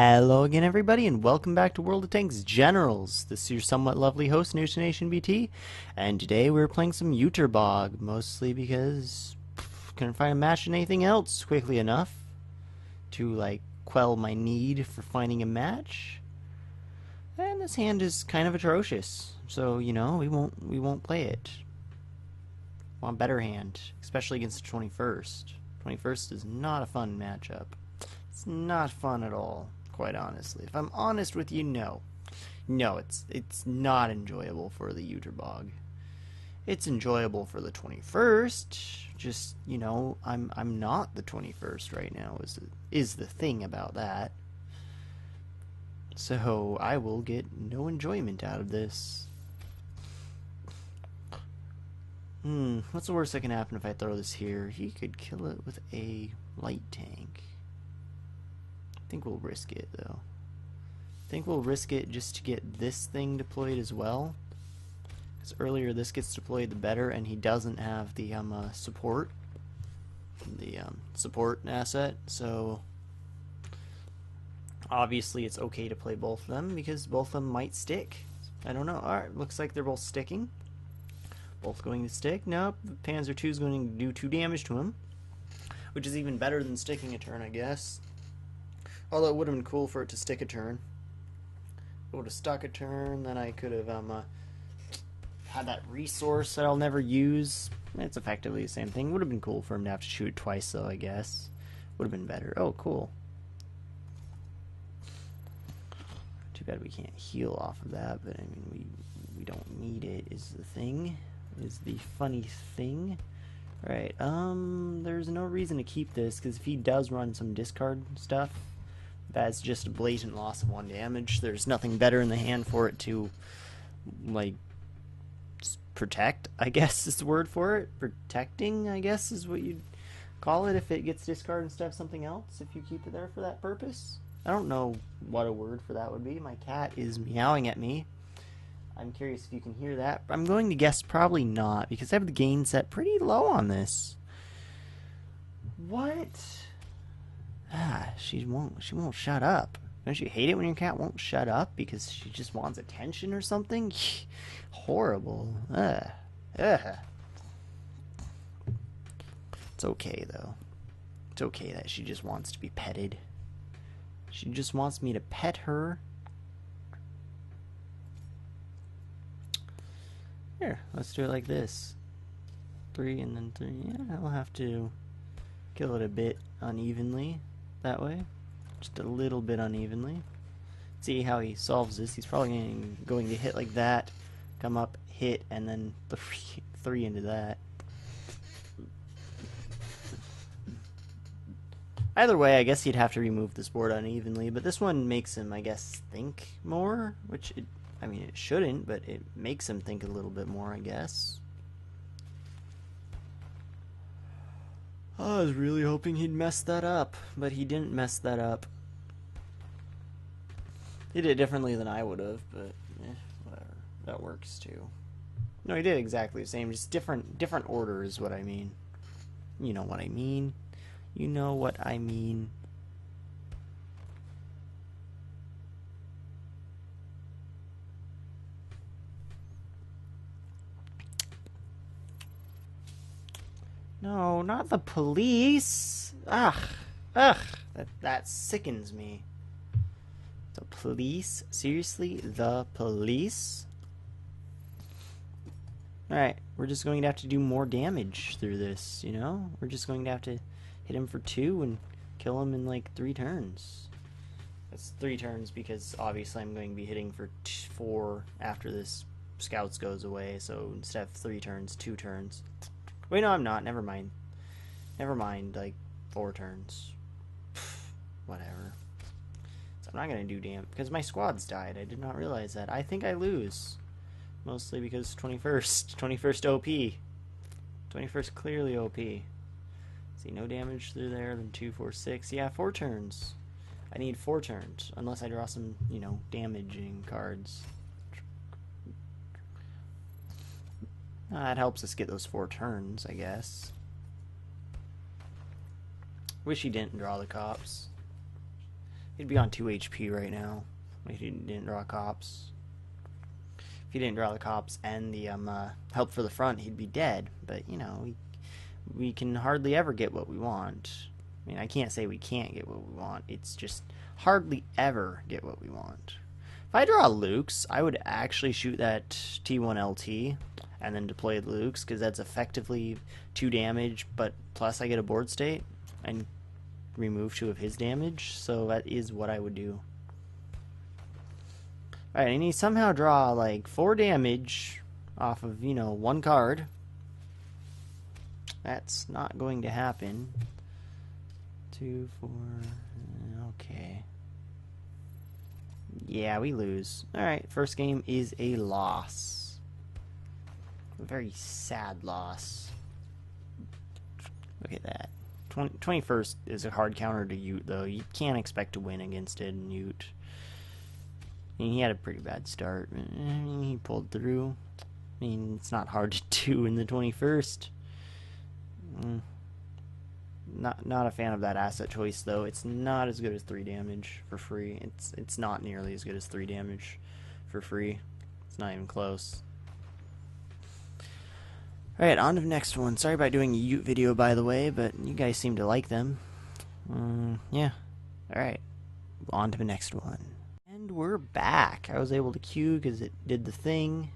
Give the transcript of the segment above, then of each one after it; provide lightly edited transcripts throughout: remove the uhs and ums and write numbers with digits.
Hello again, everybody, and welcome back to World of Tanks Generals. This is your somewhat lovely host, Nation BT, and today we're playing some Jüterbog, mostly because couldn't find a match in anything else quickly enough to quell my need for finding a match. And this hand is kind of atrocious, so we won't play it. Want a better hand, especially against the 21st. 21st is not a fun matchup. It's not fun at all. Quite honestly, if I'm honest with you, no, it's not enjoyable for the Jüterbog. It's enjoyable for the 21st. Just I'm not the 21st right now. Is the thing about that? So I will get no enjoyment out of this. What's the worst that can happen if I throw this here? He could kill it with a light tank. I think we'll risk it, though. I think we'll risk it just to get this thing deployed as well. Because earlier this gets deployed, the better, and he doesn't have the support. The support asset, so obviously it's okay to play both of them because both of them might stick. I don't know. Alright, looks like they're both sticking. Both going to stick. Nope, Panzer II is going to do 2 damage to him, which is even better than sticking a turn, I guess. Although it would have been cool for it to stick a turn. If it would have stuck a turn, then I could have had that resource that I'll never use. It's effectively the same thing. Would have been cool for him to have to shoot it twice, though, I guess. Would have been better. Oh, cool. Too bad we can't heal off of that, but I mean, we don't need it, is the thing. Is the funny thing. Right, there's no reason to keep this, because if he does run some discard stuff, that's just a blatant loss of 1 damage. There's nothing better in the hand for it to, protect, I guess is the word for it. Protecting, I guess, is what you'd call it if it gets discarded instead of something else, if you keep it there for that purpose. I don't know what a word for that would be. My cat is meowing at me. I'm curious if you can hear that. I'm going to guess probably not, because I have the gain set pretty low on this. What? She won't shut up. Don't you hate it when your cat won't shut up because she just wants attention or something? Horrible. It's okay, though. It's okay that she just wants to be petted. She just wants me to pet her. Here, let's do it like this. 3 and then 3. Yeah, I'll have to kill it a bit unevenly that way. Just a little bit unevenly. See how he solves this. He's probably going to hit like that, come up, hit, and then 3 into that. Either way, I guess he'd have to remove this board unevenly, but this one makes him, I guess, think more, which it shouldn't, but it makes him think a little bit more, I guess. I was really hoping he'd mess that up, but he didn't mess that up. He did it differently than I would have, but whatever. That works too. No, he did exactly the same, just different order is what I mean. You know what I mean. You know what I mean. No, not the police. That sickens me. The police? Seriously? The police? Alright, we're just going to have to do more damage through this, you know? We're just going to have to hit him for 2 and kill him in 3 turns. That's 3 turns because obviously I'm going to be hitting for 4 after this scouts goes away, so instead of 3 turns, 2 turns. Wait, no, I'm not. Never mind. 4 turns. Whatever. So I'm not going to do damn... Because my squad's died. I did not realize that. I think I lose. Mostly because 21st. 21st OP. 21st clearly OP. See, no damage through there. Then 2, 4, 6. Yeah, 4 turns. I need 4 turns. Unless I draw some, damaging cards. That helps us get those 4 turns, I guess. Wish he didn't draw the cops. He'd be on 2 HP right now if he didn't draw cops. If he didn't draw the cops and the help for the front, he'd be dead. But, you know, we can hardly ever get what we want. I mean, I can't say we can't get what we want. It's just hardly ever get what we want. If I draw Luke's, I would actually shoot that T1LT and then deploy the Luke's, because that's effectively 2 damage, but plus I get a board state and remove 2 of his damage, so that is what I would do. Alright, and he somehow draw like 4 damage off of, you know, 1 card. That's not going to happen. 2, 4, okay. Yeah, we lose. Alright, first game is a loss. A very sad loss. Look at that. 21st is a hard counter to Ute, though. You can't expect to win against it in Ute. I mean, he had a pretty bad start. I mean, he pulled through. I mean, it's not hard to do in the 21st. Not a fan of that asset choice, though. It's not as good as 3 damage for free. It's not nearly as good as 3 damage for free. It's not even close. Alright, on to the next one. Sorry about doing a Ute video, by the way, but you guys seem to like them. Yeah. Alright, on to the next one. And we're back. I was able to queue because it did the thing.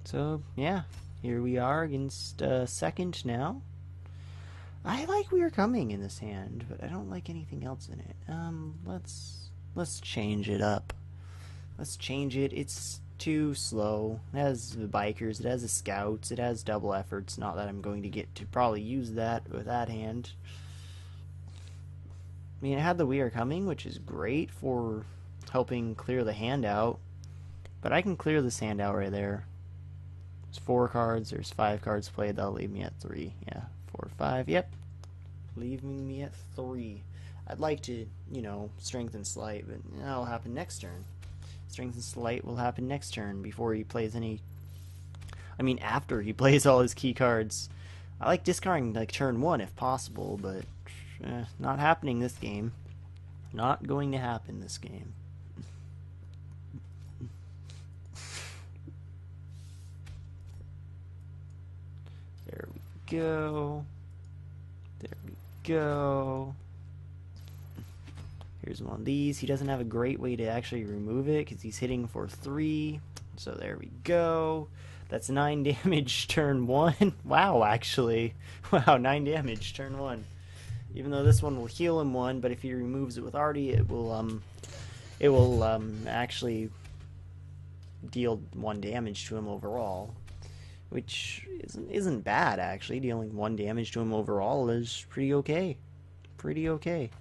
So, yeah. Here we are against second now. I like We Are Coming in this hand, but I don't like anything else in it. Let's change it up. Let's change it. It's too slow. It has the bikers, it has the scouts, it has double efforts. Not that I'm going to get to probably use that with that hand. I mean, it had the We Are Coming, which is great for helping clear the hand out, but I can clear this hand out right there. There's 4 cards, there's 5 cards played, that'll leave me at 3. Yeah, 4, 5, yep. Leaving me at 3. I'd like to, you know, strengthen Slight, but that'll happen next turn. Strengthen Slight will happen next turn before he plays any... I mean, after he plays all his key cards. I like discarding, like, turn 1 if possible, but not happening this game. Not going to happen this game. There we go. There we go. Here's one of these. He doesn't have a great way to actually remove it because he's hitting for 3. So there we go. That's 9 damage turn 1. Wow, actually. Wow, 9 damage turn 1. Even though this one will heal him 1, but if he removes it with Artie, it will actually deal 1 damage to him overall. Which isn't bad, actually. Dealing 1 damage to him overall is pretty okay. Pretty okay.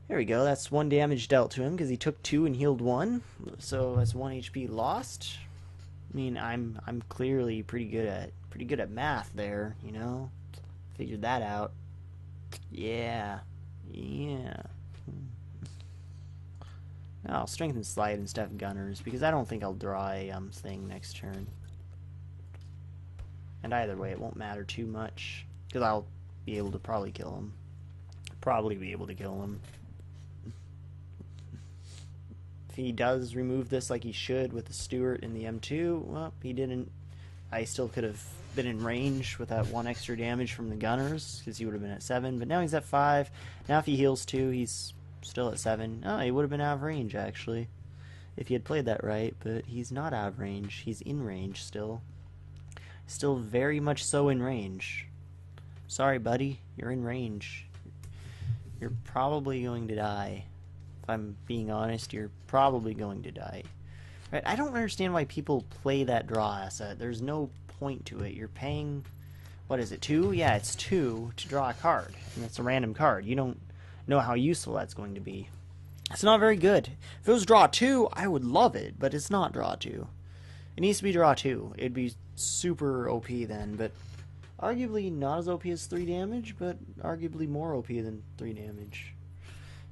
There we go. That's 1 damage dealt to him because he took 2 and healed 1. So that's 1 HP lost. I mean, I'm clearly pretty good at math there, you know. Figured that out. Yeah. Yeah. I'll strengthen Slide instead of Gunners because I don't think I'll draw a thing next turn. And either way, it won't matter too much because I'll be able to probably kill him. Probably be able to kill him. If he does remove this like he should with the Stewart and the M2, well, he didn't. I still could have been in range with that 1 extra damage from the Gunners because he would have been at 7, but now he's at 5. Now if he heals 2, he's still at 7. Oh, he would have been out of range, actually, if he had played that right, but he's not out of range. He's in range still. Still very much so in range. Sorry, buddy. You're in range. You're probably going to die. If I'm being honest, you're probably going to die. Right? I don't understand why people play that draw asset. There's no point to it. You're paying, what is it, 2? Yeah, it's 2 to draw a card. And it's a random card. You don't know how useful that's going to be. It's not very good. If it was draw 2, I would love it, but it's not draw 2. It needs to be draw 2. It'd be super OP then, but arguably not as OP as 3 damage, but arguably more OP than 3 damage.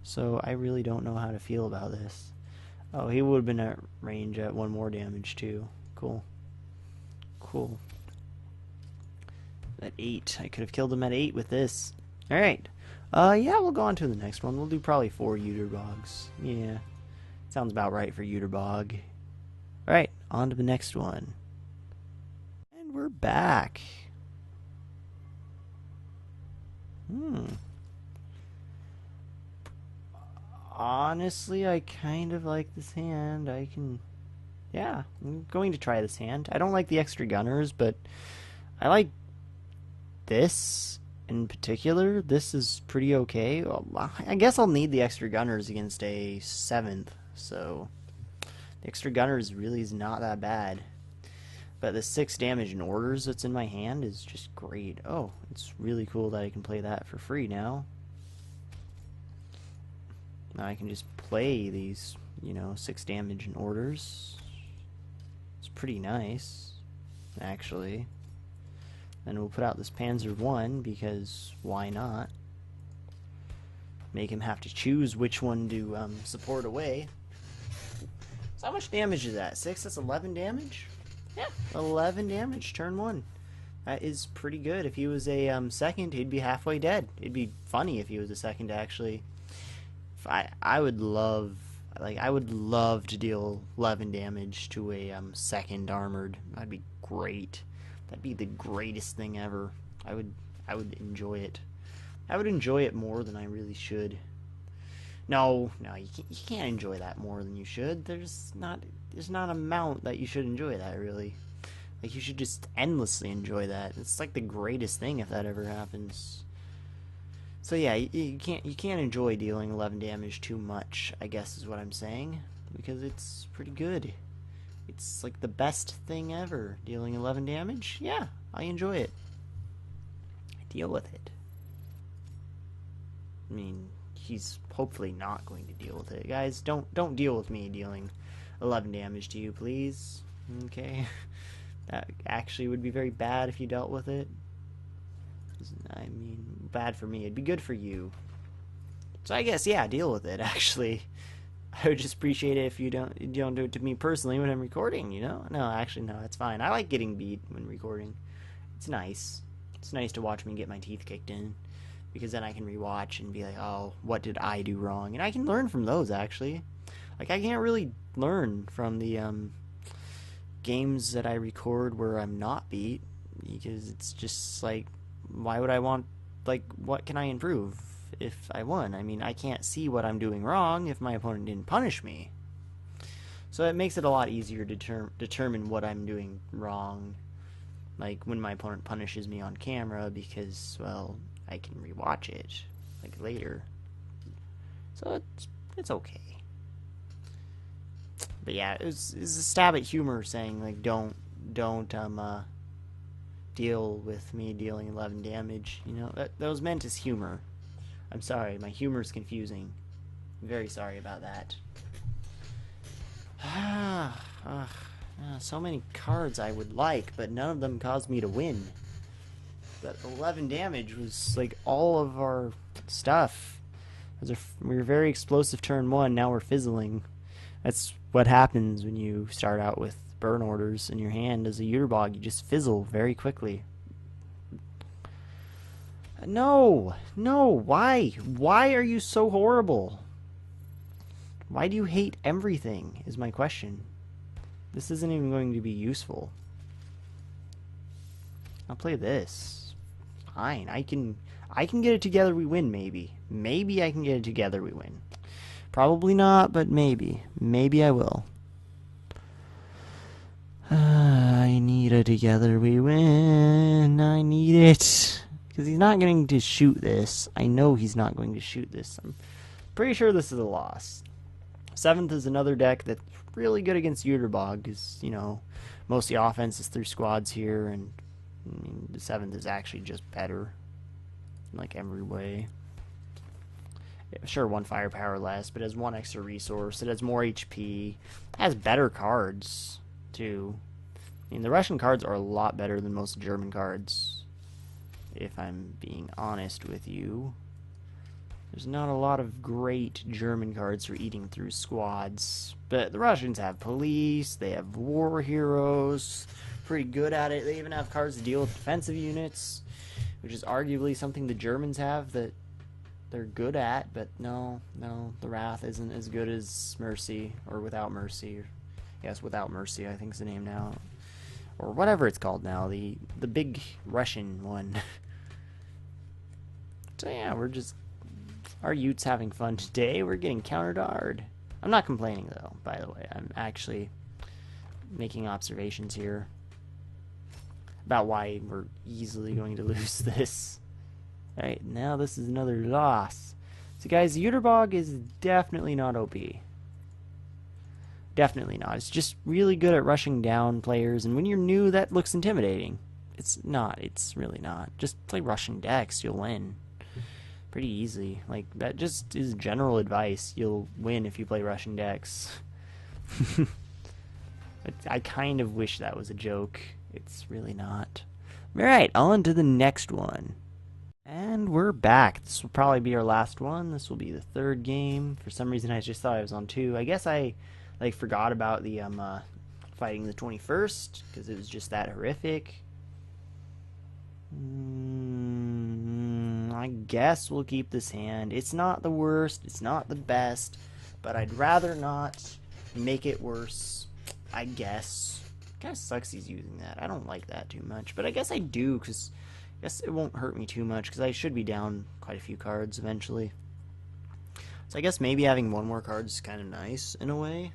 So I really don't know how to feel about this. Oh, he would have been at range at 1 more damage too. Cool. Cool. At 8. I could have killed him at 8 with this. Alright. Yeah, we'll go on to the next one. We'll do probably 4 Jüterbogs. Yeah, sounds about right for Jüterbog. Alright, on to the next one. And we're back. Honestly, I kind of like this hand. Yeah, I'm going to try this hand. I don't like the extra gunners, but I like this in particular. This is pretty okay. Well, I guess I'll need the extra gunners against a 7th, so the extra gunners really is not that bad. But the 6 damage in orders that's in my hand is just great. Oh, it's really cool that I can play that for free now. Now I can just play these, 6 damage in orders. It's pretty nice, actually. Then we'll put out this Panzer 1 because why not? Make him have to choose which one to support away. So how much damage is that? 6? That's 11 damage? Yeah, 11 damage, turn 1. That is pretty good. If he was a 2nd, he'd be halfway dead. It'd be funny if he was a 2nd, actually. I would love to deal 11 damage to a 2nd armored. That'd be great. That'd be the greatest thing ever. I would enjoy it. I would enjoy it more than I really should. No, you can't enjoy that more than you should. There's not an amount that you should enjoy that, really. Like, you should just endlessly enjoy that. It's like the greatest thing if that ever happens. So yeah, you can't enjoy dealing 11 damage too much, I guess is what I'm saying, because it's pretty good. It's like the best thing ever. Dealing 11 damage? Yeah, I enjoy it. I deal with it. I mean, he's hopefully not going to deal with it. Guys, don't deal with me dealing 11 damage to you, please. Okay? That actually would be very bad if you dealt with it. I mean, bad for me. It'd be good for you. So I guess, yeah, deal with it, actually. I would just appreciate it if you don't do it to me personally when I'm recording, No, actually, no, it's fine. I like getting beat when recording. It's nice. It's nice to watch me get my teeth kicked in, because then I can rewatch and be like, oh, what did I do wrong? And I can learn from those, actually. Like, I can't really learn from the games that I record where I'm not beat, because it's just like, why would I want, like, what can I improve if I won? I mean, I can't see what I'm doing wrong if my opponent didn't punish me. So it makes it a lot easier to determine what I'm doing wrong, like, when my opponent punishes me on camera, because, well, I can rewatch it, like, later. So it's okay. But yeah, it's a stab at humor saying, like, don't deal with me dealing 11 damage. That was meant as humor. I'm sorry, my humor is confusing. I'm very sorry about that. So many cards I would like, but none of them caused me to win. That 11 damage was like all of our stuff. We were very explosive turn 1, now we're fizzling. That's what happens when you start out with burn orders in your hand as a Jüterbog. You just fizzle very quickly. No, why? Why are you so horrible? Why do you hate everything, is my question. This isn't even going to be useful. I'll play this. Fine, I can get it together, we win, maybe. Maybe I can get it together, we win. Probably not, but maybe. Maybe I will. I need a together we win. I need it. Because he's not going to shoot this. I know he's not going to shoot this. I'm pretty sure this is a loss. 7th is another deck that's really good against Jüterbog. Because, most of the offense is through squads here. And I mean, the 7th is actually just better. In like every way. Sure, 1 firepower less, but it has 1 extra resource. It has more HP. It has better cards, too. I mean, the Russian cards are a lot better than most German cards, if I'm being honest with you. There's not a lot of great German cards for eating through squads, but the Russians have police, they have war heroes, pretty good at it. They even have cards to deal with defensive units, which is arguably something the Germans have that they're good at, but no, the Wrath isn't as good as Mercy, or Without Mercy. Yes, Without Mercy, I think is the name now. Or whatever it's called now, the big Russian one. So yeah, our Utes having fun today. We're getting countered hard. I'm not complaining though, by the way. I'm actually making observations here about why we're easily going to lose this. Alright, now this is another loss. So guys, Jüterbog is definitely not OP. Definitely not. It's just really good at rushing down players, and when you're new, that looks intimidating. It's not. It's really not. Just play rushing decks, you'll win. Pretty easy. Like, that just is general advice. You'll win if you play rushing decks. I kind of wish that was a joke. It's really not. Alright, on to the next one. And we're back. This will probably be our last one. This will be the third game. For some reason I just thought I was on 2. I guess I forgot about the fighting the 21st because it was just that horrific. I guess we'll keep this hand. It's not the worst, it's not the best, but I'd rather not make it worse, I guess. Kind of sucks he's using that. I don't like that too much, but I guess I do because I guess it won't hurt me too much because I should be down quite a few cards eventually. So I guess maybe having one more card is kind of nice in a way.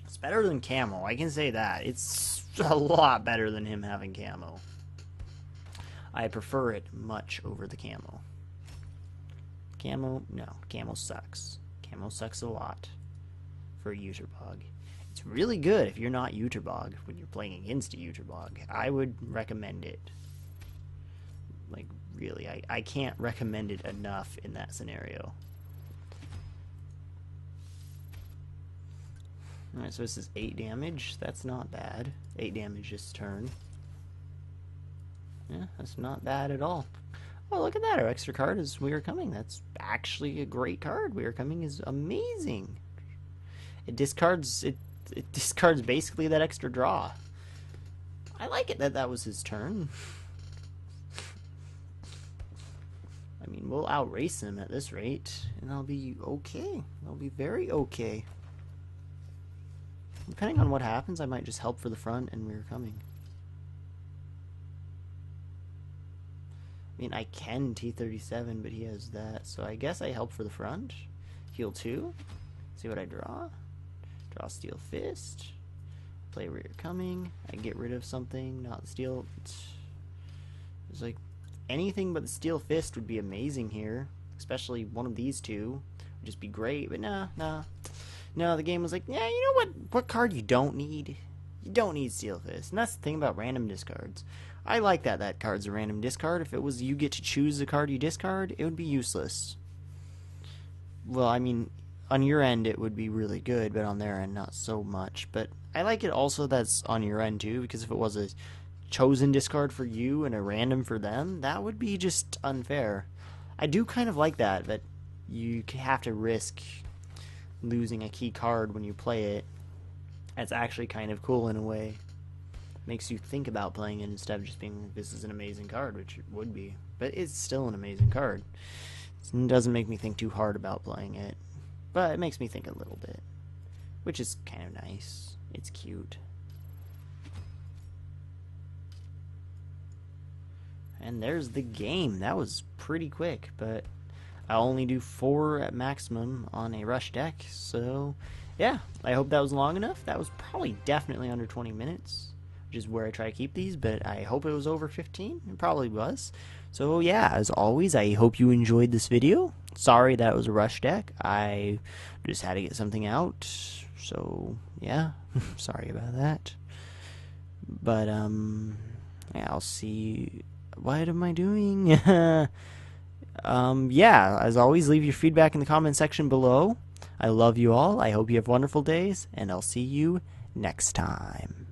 It's better than camo, I can say that. It's a lot better than him having camo. I prefer it much over the camo. Camo, no, camo sucks. Camo sucks a lot for a Jüterbog. It's really good if you're not Jüterbog when you're playing against a Jüterbog. I would recommend it. Like, really, I can't recommend it enough in that scenario. Alright, so this is 8 damage. That's not bad. 8 damage this turn. Yeah, that's not bad at all. Oh, look at that. Our extra card is We Are Coming. That's actually a great card. We Are Coming is amazing. It discards basically that extra draw. I like it that that was his turn. I mean, we'll outrace him at this rate, and I'll be okay. I'll be very okay. Depending on what happens, I might just help for the front and We Are Coming. I mean, I can T37, but he has that, so I guess I help for the front. Heal 2. See what I draw. Draw Steel Fist. Play We Are Coming. I get rid of something, not the Steel. It's like anything but the Steel Fist would be amazing here, especially one of these two would just be great. But no, the game was like, yeah, you know what card you don't need? You don't need Steel Fist, and that's the thing about random discards. I like that card's a random discard. If it was you get to choose the card you discard, it would be useless. Well, I mean, on your end it would be really good, but on their end not so much. But I like it also that's on your end too, because if it was a chosen discard for you and a random for them, that would be just unfair. I do kind of like that, but you have to risk losing a key card when you play it. That's actually kind of cool in a way. Makes you think about playing it instead of just being, this is an amazing card, which it would be. But it's still an amazing card. It doesn't make me think too hard about playing it. But it makes me think a little bit. Which is kind of nice. It's cute. And there's the game. That was pretty quick, but I'll only do 4 at maximum on a rush deck. So, yeah, I hope that was long enough. That was probably definitely under 20 minutes. Which is where I try to keep these, but I hope it was over 15. It probably was. So yeah, as always, I hope you enjoyed this video. Sorry that was a rush deck. I just had to get something out. So yeah, sorry about that. But yeah, I'll see. What am I doing? Yeah, as always, leave your feedback in the comment section below. I love you all. I hope you have wonderful days, and I'll see you next time.